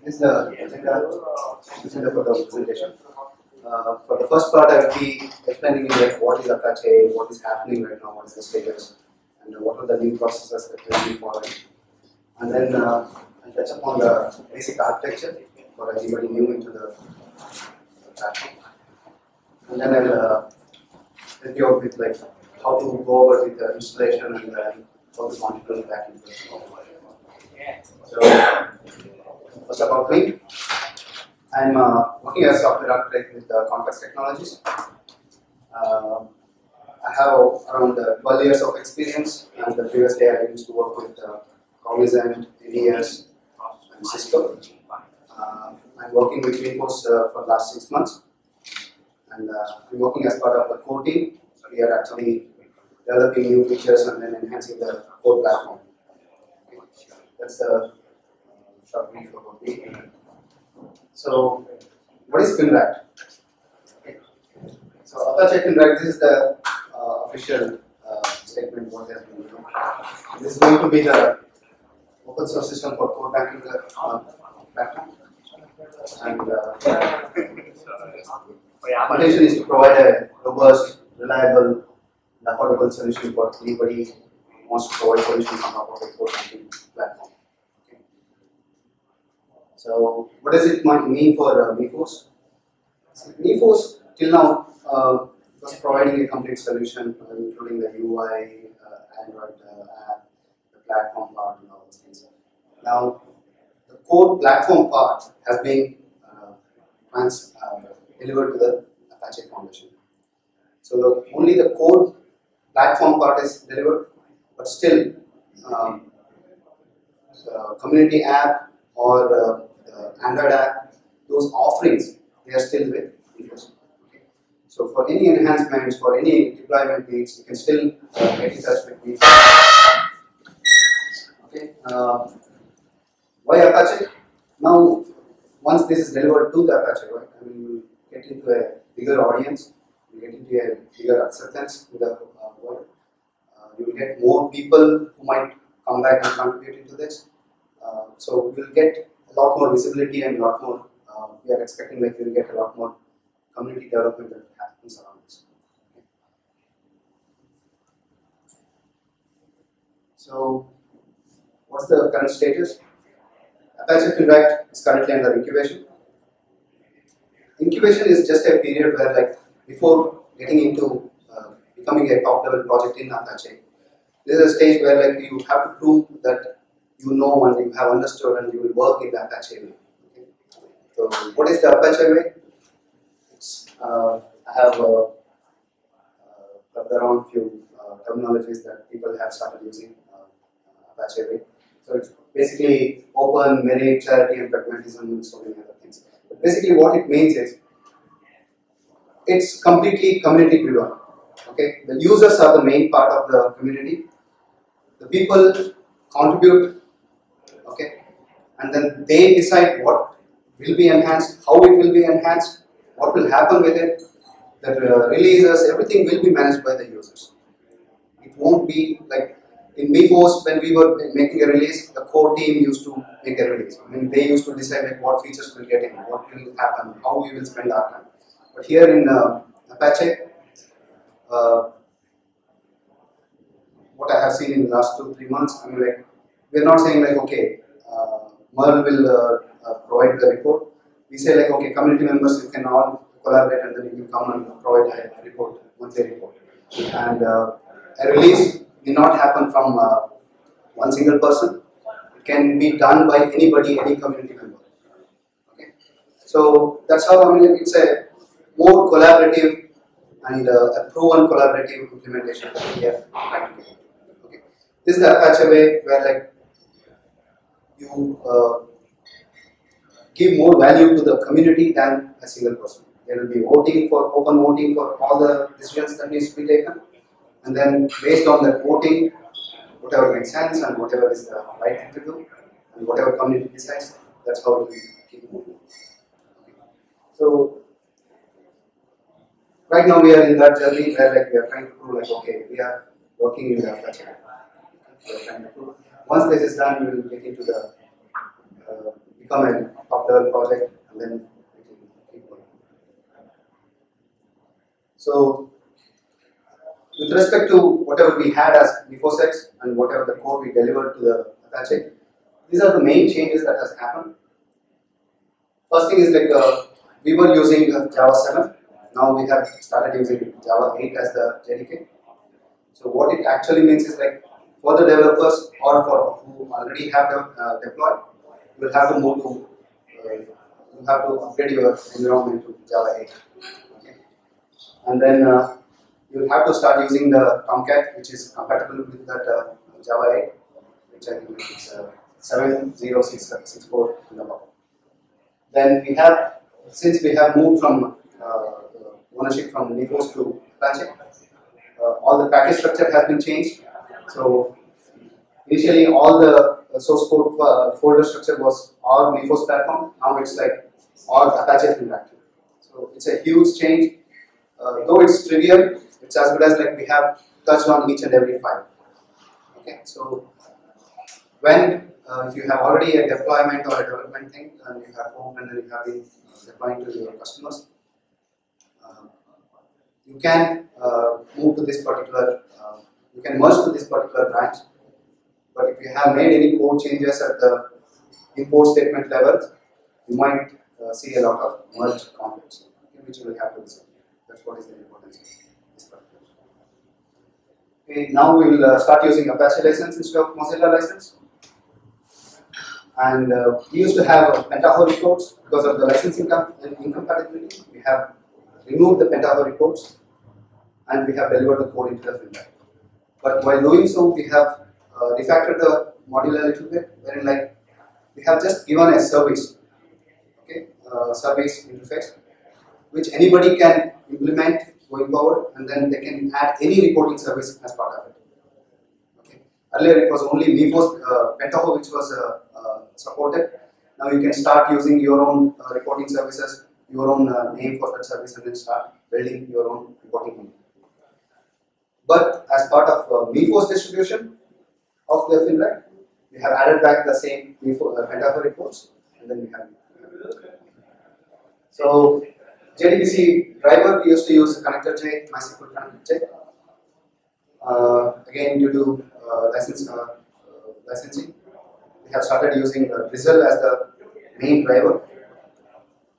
This is the agenda for the presentation. For the first part, I will be explaining like what is Apache, what is happening right now, what is the status, and what are the new processes that will be following. And then I'll touch upon the basic architecture for anybody new into the platform. And then I'll help you out with like how to go over with the installation and how to configure back into the So, first about me. I'm working as a software architect with Complex Technologies. I have around 12 years of experience, and previously I used to work with Cognizant, NES, and Cisco. I'm working with Mifos for the last 6 months, and I'm working as part of the core team. So we are actually developing new features and then enhancing the core platform. That's the short brief about me. So, what is Fineract? Okay. So, Apache Fineract, this is the official statement what has been done. This is going to be the open source system for core banking platform. And our intention is to provide a robust, reliable, and affordable solution for anybody who wants to provide solutions on top of a core banking platform. So, what does it mean for Mifos? So, Mifos till now was providing a complete solution, including the UI, Android app, the platform part, and all those things. Now, the core platform part has been delivered to the Apache Foundation. So, only the core platform part is delivered, but still, the community app or Android app, those offerings, they are still with Mifos. Okay. So for any enhancements, for any deployment needs, you can still get in touch with Mifos. Okay. Why Apache? Now, once this is delivered to the Apache, right, I mean, you get into a bigger audience, you get into a bigger acceptance in the world. You will get more people who might come back and contribute into this. So we will get a lot more visibility and a lot more, we are expecting like we will get a lot more community development that happens around this. Okay. So, what's the current status? Apache Fineract is currently under incubation. Incubation is just a period where like before getting into becoming a top level project in Apache, this is a stage where like you have to prove that you know and you have understood and you will work in the Apache way. Okay. So, what is the Apache way? I have around few terminologies that people have started using Apache way. So, it's basically open, merit, charity, and pragmatism, and so many other things. But basically, what it means is it's completely community driven. Okay, the users are the main part of the community. The people contribute. Okay, and then they decide what will be enhanced, how it will be enhanced, what will happen with it, the releases, everything will be managed by the users. It won't be like in Mifos when we were making a release, the core team used to make a release. I mean, they used to decide like what features will get in, what will happen, how we will spend our time. But here in Apache, what I have seen in the last 2-3 months, I mean, like we are not saying like okay, Merle will provide the report. We say like okay, community members, you can all collaborate and then you can come and provide a report, monthly report. And a release may not happen from one single person. It can be done by anybody, any community member. Okay, so that's how I mean it's a more collaborative and a proven collaborative implementation that we have trying to do. Okay, this is the Apache way where like you give more value to the community than a single person. There will be voting for open voting for all the decisions that needs to be taken, and then based on that voting, whatever makes sense and whatever is the right thing to do, and whatever community decides, that's how it will keep moving. So right now we are in that journey where like we are trying to prove like okay, we are working in the Apache. We are trying to prove. Once this is done, we will get into the become a top level project, and then it will keep going. So, with respect to whatever we had as Mifos and whatever the code we delivered to the Apache, these are the main changes that has happened. First thing is like we were using Java 7. Now we have started using Java 8 as the JDK. So what it actually means is like for the developers or for who already have deployed, you will have to move to you have to upgrade your environment to Java 8. Okay. And then you will have to start using the Tomcat, which is compatible with that Java 8, which I think is 70664 in the box. Then we have, since we have moved from ownership from Mifos to Apache, all the package structure has been changed. So initially all the source code folder structure was all Mifos platform. Now it's like all Apache Fineract. So it's a huge change. Though it's trivial, it's as good as like we have touched on each and every file. Okay, so when if you have already a deployment or a development thing, and you have home and then you have been deploying to your customers, you can move to this particular, you can merge to this particular branch. But if you have made any code changes at the import statement level, you might see a lot of merge conflicts, which you will have to resolve. That's what is the importance of this particular. Okay, now we will start using Apache license instead of Mozilla license. And we used to have Pentaho reports because of the licensing incompatibility. We have removed the Pentaho reports and we have delivered the code into the Fineract. But while doing so, we have refactored the module a little bit, wherein like we have just given a service, okay, service interface, which anybody can implement going forward, and then they can add any reporting service as part of it. Okay. Earlier it was only Mifos, Pentaho, which was supported. Now you can start using your own reporting services, your own name for that service, and then start building your own reporting name. But as part of Mifos distribution of the Fineract, we have added back the same Pentaho reports, and then we have. So JDBC driver, we used to use connector J, MySQL connector J. Again, due to licensing, we have started using Drizzle as the main driver.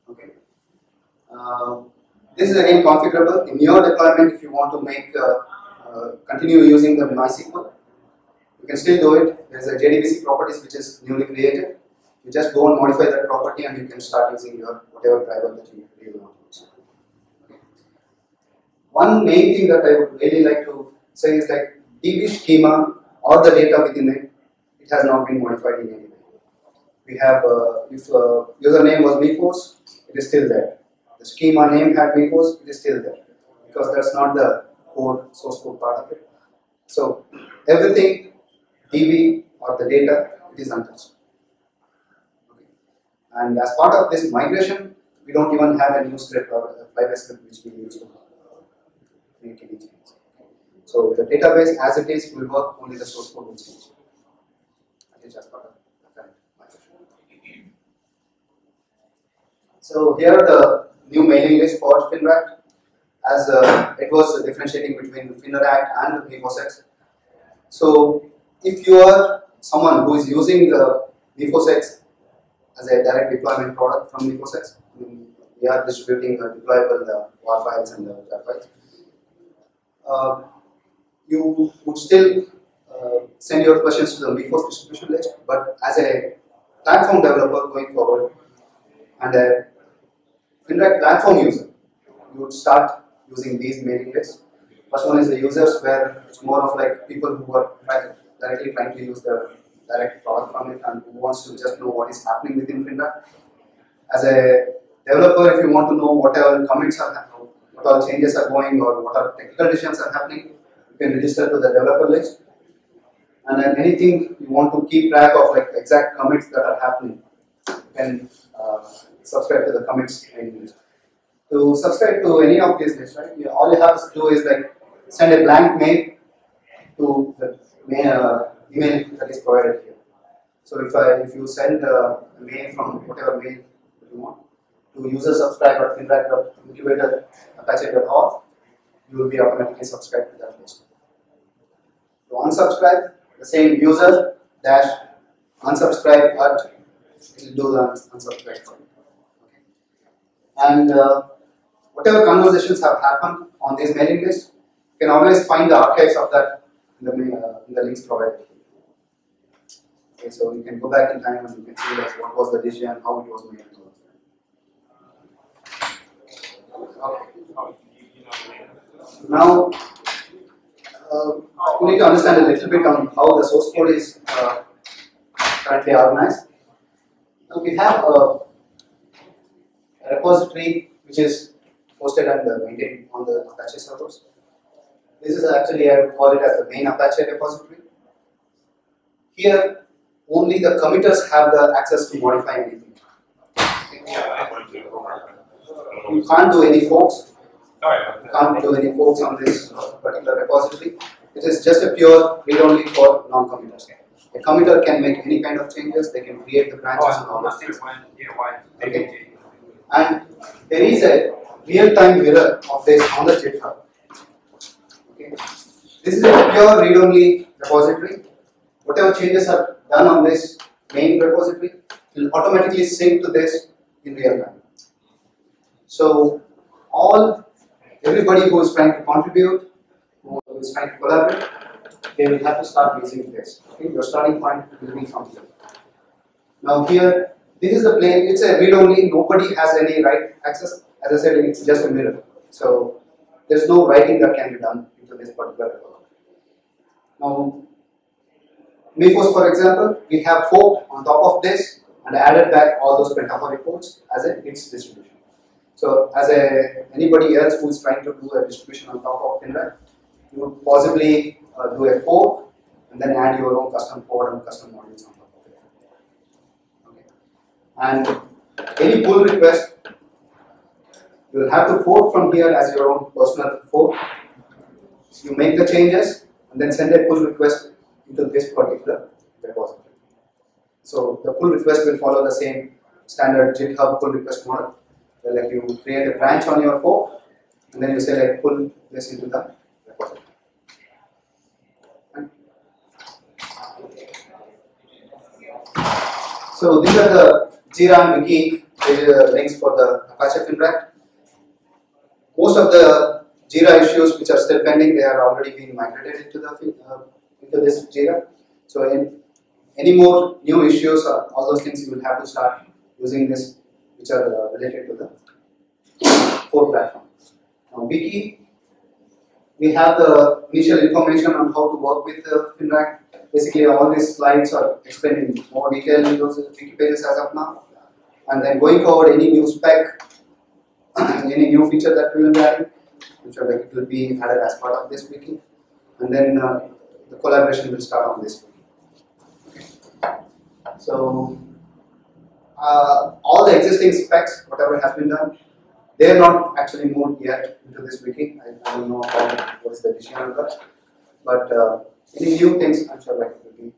Okay. This is again configurable in your deployment. If you want to make continue using the MySQL, you can still do it. There is a JDBC properties which is newly created. You just go and modify that property, and you can start using your whatever driver that you really want to use. Okay. One main thing that I would really like to say is like DB schema or the data within it, it has not been modified in any way. We have, if username was Mifos, it is still there. The schema name had Mifos, it is still there, because that's not the core source code part of it. So everything DB or the data, it is untouched. Okay. And as part of this migration, we don't even have a new script or a flyby script which we use to make any changes. So the database as it is will work, only the source code will change. As part of the current migration. So here are the new mailing list for Fineract, as it was differentiating between Fineract and Mifos. So if you are someone who is using the Mifos as a direct deployment product from Mifos, we are distributing deployable WAR files and jar files. You would still send your questions to the Mifos distribution list, but as a platform developer going forward and a Fineract platform user, you would start using these mailing lists. First one is the users, where it's more of like people who are directly trying to use the direct product from it and who wants to just know what is happening within Fineract. As a developer, if you want to know what all commits are happening, what all changes are going, or what are technical decisions are happening, you can register to the developer list. And then anything you want to keep track of, like exact commits that are happening, you can subscribe to the commits mailing list. To subscribe to any of these lists, right? All you have to do is like send a blank mail to the email that is provided here. So if you send a mail from whatever mail you want to user-subscribe@fineract.incubator.apache.org, you will be automatically subscribed to that list. To unsubscribe, the same user dash unsubscribe at, it will do the unsubscribe for you. Okay. And whatever conversations have happened on this mailing list, you can always find the archives of that in the links provided. Okay, so you can go back in time and you can see like what was the decision, how it was made. Okay. Now, we need to understand a little bit on how the source code is currently organized. Now we have a repository which is hosted and maintained on the Apache servers. This is actually, I would call it as the main Apache repository. Here, only the committers have the access to modify anything. You can't do any forks. You can't do any forks on this particular repository. It is just a pure read-only for non-committers. A committer can make any kind of changes. They can create the branches and all those things. Okay. And there is a real-time mirror of this on the GitHub. Okay. This is a pure read-only repository. Whatever changes are done on this main repository will automatically sync to this in real time. So everybody who is trying to contribute, who is trying to collaborate, they will have to start using this. Okay? Your starting point will be from here. Now here, this is the plain, it's a read-only, nobody has any write access. As I said, it's just a mirror. So there's no writing that can be done into this particular repository. Now, Mifos, for example, we have forked on top of this and added back all those Pentaho reports as its distribution. So, as anybody else who is trying to do a distribution on top of Fineract, you would possibly do a fork and then add your own custom code and custom modules on top of it. Okay. And any pull request, you will have to fork from here as your own personal fork. You make the changes and then send a pull request into this particular repository. So the pull request will follow the same standard GitHub pull request model, where like you create a branch on your fork and then you say like pull this into the repository. So these are the Jira and Wiki links for the Apache Fineract. Most of the Jira issues which are still pending, they are already being migrated into this Jira. So any more new issues or all those things, you will have to start using this, which are related to the core platform. Now Wiki, we have the initial information on how to work with Fineract. Basically all these slides are explained in more detail in those Wiki pages as of now. And then going forward, any new spec, any new feature that we will be adding, which are like it will be added as part of this Wiki. And then the collaboration will start on this Wiki. Okay. So all the existing specs, whatever has been done, they are not actually moved yet into this Wiki. I don't know what is the decision on that. But any new things, I'm sure like it will be.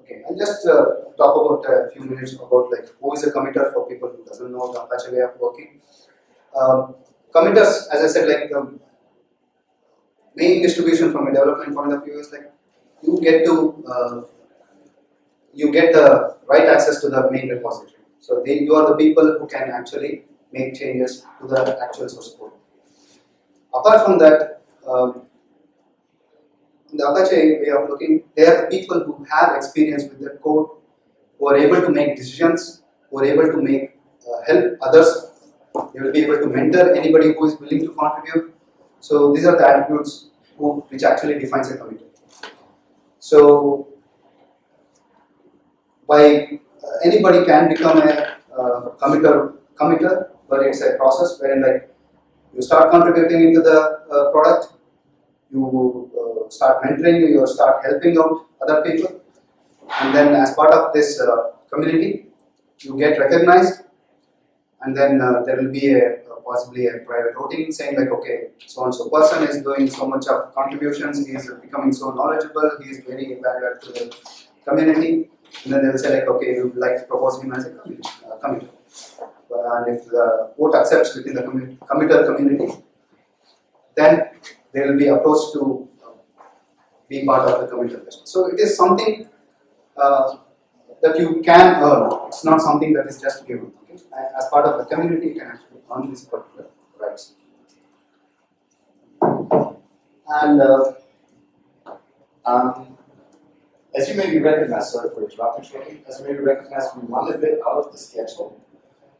Okay, I'll just talk about a few minutes about like who is a committer for people who doesn't know the Apache way of working. Committers, as I said, like the main distribution from a development point of view is like you get the right access to the main repository. So you are the people who can actually make changes to the actual source code. Apart from that, in the Apache way of looking, they are the people who have experience with the code, who are able to make decisions, who are able to make help others. They will be able to mentor anybody who is willing to contribute. So these are the attributes which actually defines a committer. So anybody can become a committer, but it's a process wherein like you start contributing into the product, you start mentoring, you start helping out other people, and then as part of this community, you get recognized, and then there will be possibly a private voting saying like, okay, so and so person is doing so much of contributions, he is becoming so knowledgeable, he is very valuable to the community, and then they will say like, okay, we would like to propose him as a committer. And if the vote accepts within the committer community, then they will be approached to be part of the committer list. So it is something that you can earn. It's not something that is just given. Okay? As part of the community, you can actually earn these particular rights. And as you maybe recognize, sorry for interrupting shortly, as you maybe recognize, we run a bit out of the schedule,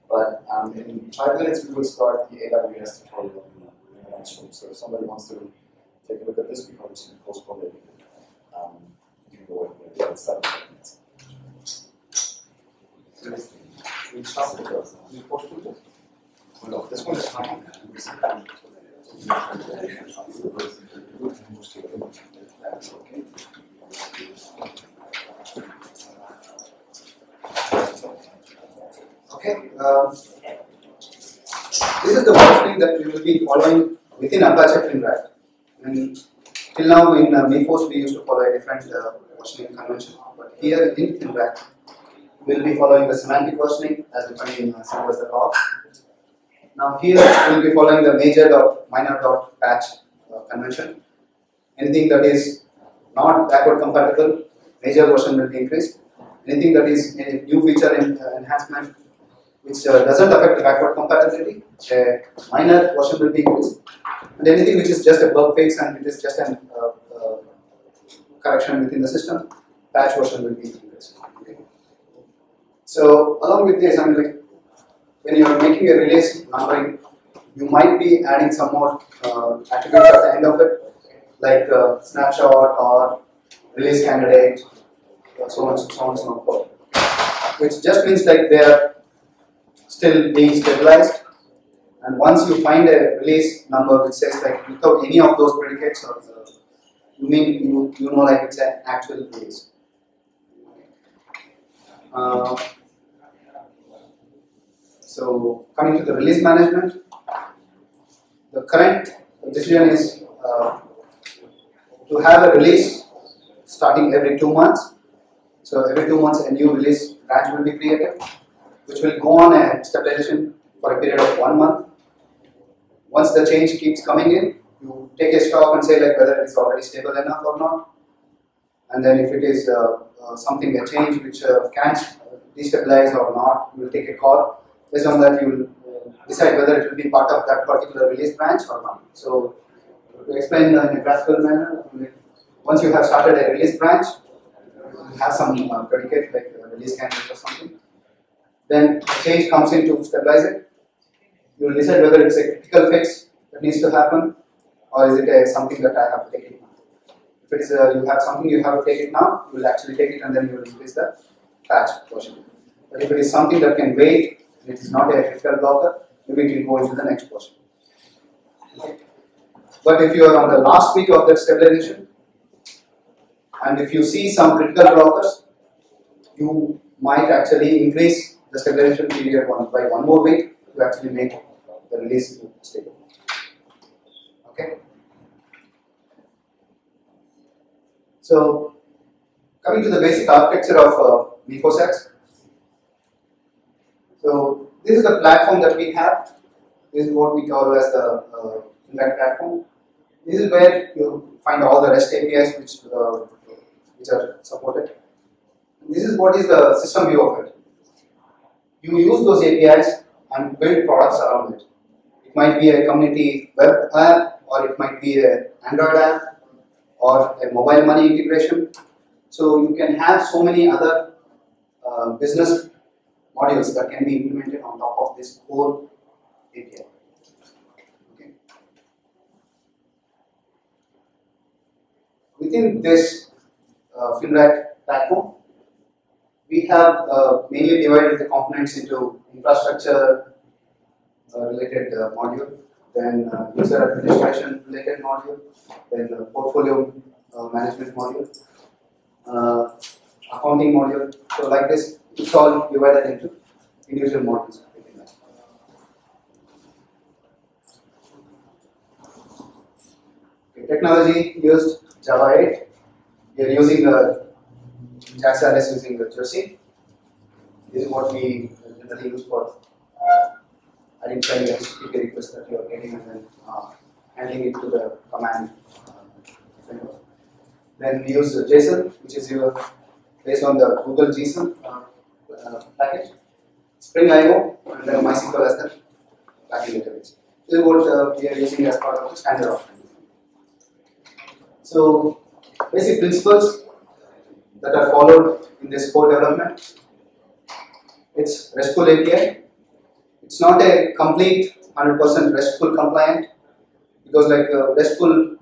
but in 5 minutes we will start the AWS tutorial in the next room. So if somebody wants to take a look at this, we can obviously postpone it. You can go in there. It's 7 minutes. We start with the postpone. No, this one is fine. Okay, this is the versioning that we will be following within Apache Fineract. And till now in Mifos we used to follow a different versioning convention, but here in Fineract we will be following the semantic versioning as defined in simple as the log. Now here we will be following the major.minor.patch convention. Anything that is not backward compatible, major version will be increased. Anything that is a new feature enhancement which doesn't affect the backward compatibility, a minor version will be increased. And anything which is just a bug fix and it is just a correction within the system, patch version will be increased. Okay. So along with this, I mean, like, when you are making a release numbering, you might be adding some more attributes at the end of it, like snapshot or release candidate, so on and so forth. Which just means like they are still being stabilized, and once you find a release number which says like without any of those predicates, or you know like it's an actual release. So coming to the release management, the current decision is to have a release starting every 2 months. So every 2 months a new release branch will be created, which will go on a stabilization for a period of 1 month. Once the change keeps coming in, you take a stock and say like whether it is already stable enough or not. And then if it is something, a change which can destabilize or not, you will take a call. Based on that, you will decide whether it will be part of that particular release branch or not. So to explain in a graphical manner, once you have started a release branch, you have some predicate like a release candidate or something. Then a change comes in to stabilize it. You will decide whether it's a critical fix that needs to happen, or is it something that I have to take it now. If it is you have something you have to take it now, you will actually take it and then you will increase the patch version. But if it is something that can wait, it is not a critical blocker, maybe it will go into the next version. Okay. But if you are on the last week of that stabilization, and if you see some critical blockers, you might actually increase the stabilization period by 1 more week to actually make the release stable. Okay. So coming to the basic architecture of Mifos. So this is the platform that we have. This is what we call as the Fineract platform. This is where you find all the REST APIs which are supported. This is what is the system view of it. You use those APIs and build products around it. It might be a community web app, or it might be an Android app, or a mobile money integration. So you can have so many other business modules that can be implemented on top of this core API. Okay. Within this Fineract platform, we have mainly divided the components into infrastructure related module, then user administration related module, then the portfolio management module, accounting module. So like this, it's all divided into individual modules. technology used Java 8. We are using JAX-RS using the Jersey. This is what we generally use for identifying the HTTP request that you are getting and then handling it to the command framework. Then we use JSON, which is based on the Google JSON package. Spring IO and then MySQL as the backend database. This is what we are using as part of the standard offering. So, basic principles that are followed in this core development. It's RESTful API. It's not a complete 100% RESTful compliant because like RESTful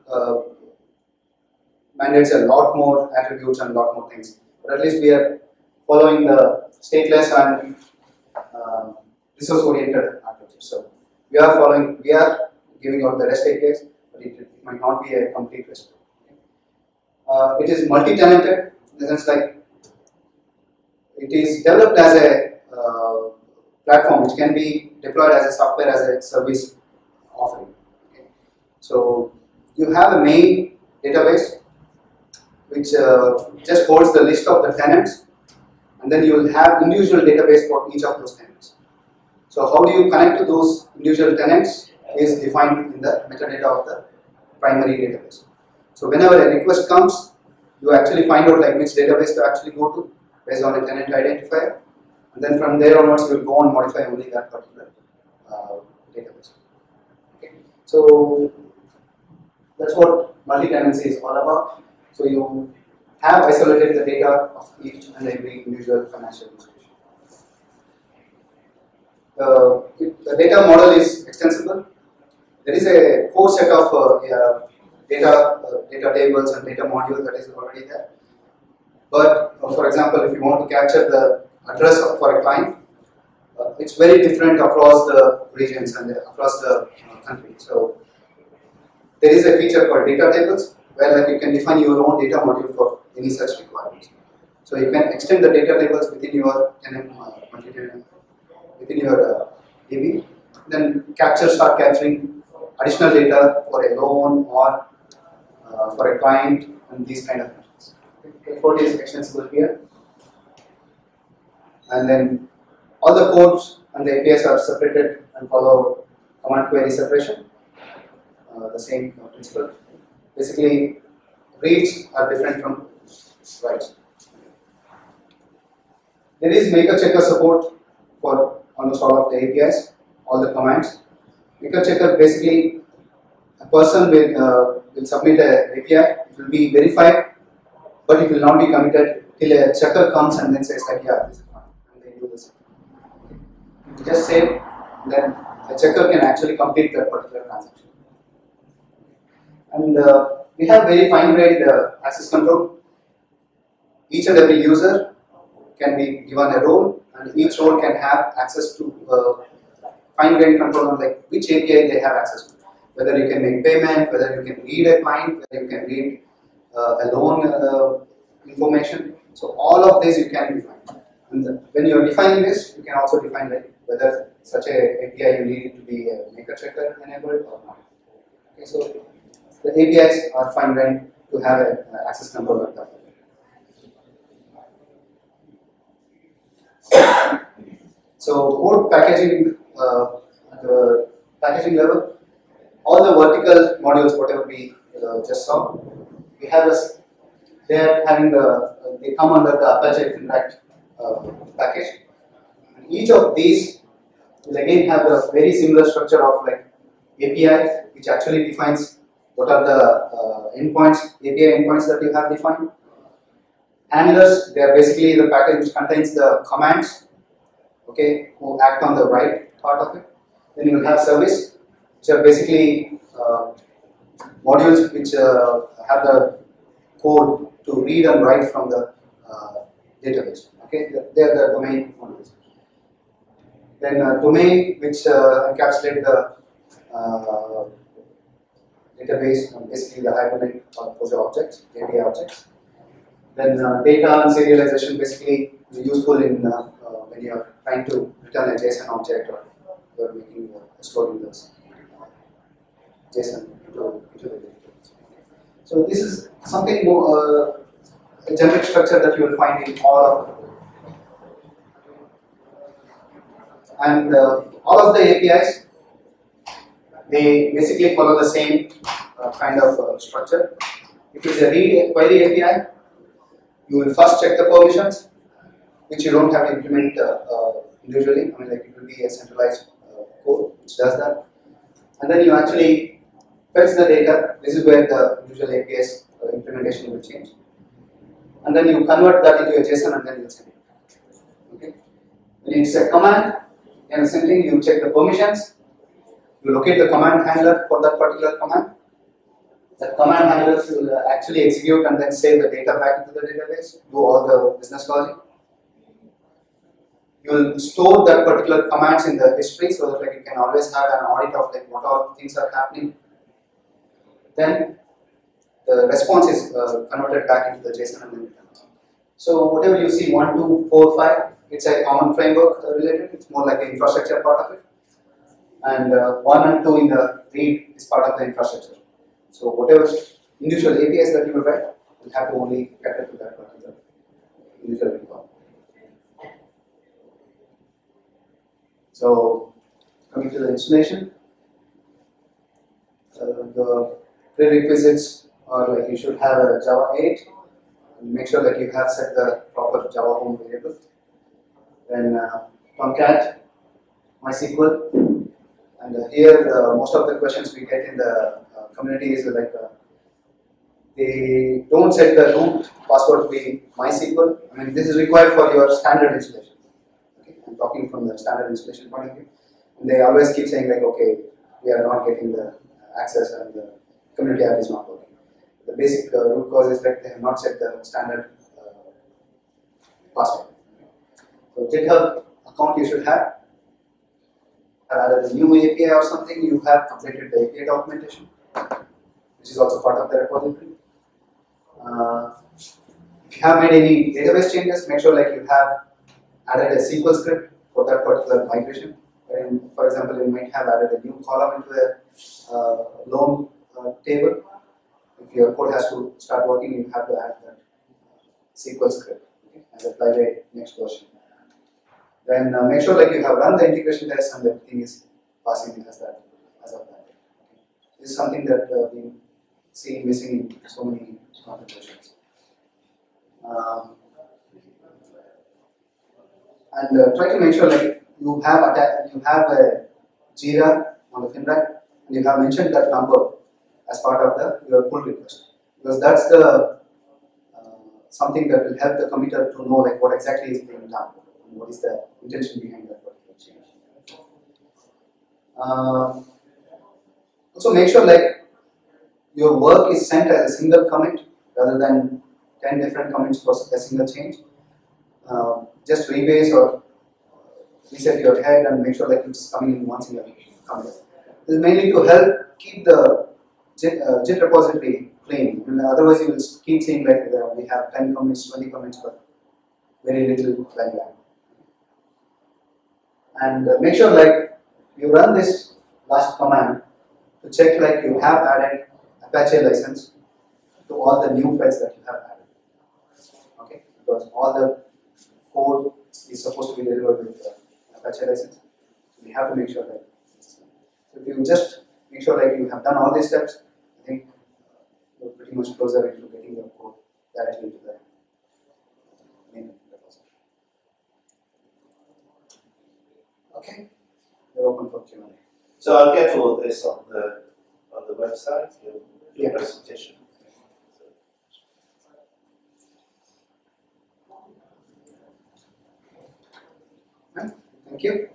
mandates a lot more attributes and a lot more things. But at least we are following the stateless and resource-oriented architecture. So we are giving out the REST APIs, but it might not be a complete REST. It is multi-tenanted in the sense like it is developed as a platform which can be deployed as a software as a service offering. Okay. So you have a main database which just holds the list of the tenants, and then you will have individual database for each of those tenants. So how do you connect to those individual tenants is defined in the metadata of the primary database. So whenever a request comes, you actually find out like which database to actually go to based on a tenant identifier, and then from there onwards you will go and modify only that particular database. Okay. So that's what multi-tenancy is all about. So you have isolated the data of each and every individual financial institution. The data model is extensible. There is a core set of data tables and data modules that is already there. But for example, if you want to capture the address for a client, it's very different across the regions and across the country. So there is a feature called data tables where like you can define your own data module for any such requirements. So you can extend the data tables within your tenant, multi-tenant, within your DB, then start capturing additional data for a loan or for a client and these kind of things. Code is extensible here, and then all the codes and the APIs are separated and follow command query separation. The same principle. Basically, reads are different from writes. There is maker checker support for almost all of the APIs, all the commands. Maker checker basically a person will submit an API, it will be verified, but it will not be committed till a checker comes and then says like, yeah, this is fine, and they do this. You just say, then a checker can actually complete that particular transaction. And we have very fine-grained access control. Each and every user can be given a role, and each role can have access to fine-grained control on like which API they have access to. Whether you can make payment, whether you can read a client, whether you can read a loan information. So all of this you can define. And when you are defining this, you can also define like whether such a API you need it to be a maker checker enabled or not. Okay, so the APIs are fine-grained to have an access control like that. So code packaging at the packaging level, all the vertical modules, whatever we just saw, we have they are having they come under the Apache Fineract package. And each of these will again have a very similar structure of like API, which actually defines what are the endpoints, API endpoints that you have defined. Handlers, they are basically the package which contains the commands, okay, who act on the right part of it. Then you will have service, which are basically modules which have the code to read and write from the database. Okay, they are the domain modules. Then domain, which encapsulate the database, basically the Hibernate or POSIX objects, API objects. Then data and serialization, basically useful in when you are trying to return a JSON object or you are making storing those JSON into the database. So this is something more, a generic structure that you will find in all of them. And all of the APIs, they basically follow the same kind of structure. If it is a read query API, you will first check the permissions, which you don't have to implement individually. I mean, like it will be a centralized code which does that. And then you actually fetch the data. This is where the individual APIs implementation will change. And then you convert that into a JSON and then you send it. Okay. When it's a command, and the same thing, you check the permissions, you locate the command handler for that particular command. That command handler will actually execute and then save the data back into the database, do all the business logic. You will store that particular commands in the history so that like you can always have an audit of like what all things are happening. Then the response is converted back into the JSON and then returned. So whatever you see 1, 2, 4, 5, it's a common framework related. It's more like the infrastructure part of it. And 1 and 2 in the read is part of the infrastructure. So whatever individual APIs that you will write, will have to only cater to that particular individual requirement. So coming to the installation, the prerequisites are like you should have a Java 8. And make sure that you have set the proper Java home variable. Then Tomcat, MySQL, and here most of the questions we get in the community is like they don't set the root password to be MySQL. I mean, this is required for your standard installation. Okay, I'm talking from the standard installation point of view. And they always keep saying like, okay, we are not getting the access and the community app is not working. The basic root cause is that they have not set the standard password. So GitHub account you should have. Added a new API or something, you have updated the API documentation, which is also part of the repository. If you have made any database changes, make sure like you have added a SQL script for that particular migration. And for example, you might have added a new column into the loan table. If your code has to start working, you have to add that SQL script, okay, and apply the next version. Then make sure like you have run the integration test and everything is passing as of that. Okay. This is something that we see missing in so many contributions. And try to make sure like you have a Jira on the Fineract and you have mentioned that number as part of your pull request, because that's the something that will help the committer to know like what exactly is being done and what is the intention behind that particular change. Also make sure like your work is sent as a single commit rather than 10 different commits for a single change. Just rebase or reset your head and make sure like it's coming in one single commit. This is mainly to help keep the Git repository clean. Otherwise, you will keep seeing like we have 10 commits, 20 commits, but very little value add. And make sure like you run this last command to check like you have added Apache license to all the new files that you have added. Okay, because all the code is supposed to be delivered with Apache license. So we have to make sure that. So if you just make sure like you have done all these steps, I think you're pretty much closer into getting your code directly into the main repository. Okay, you're open for Q&A. So I'll get all of this on the website, your presentation. Thank you.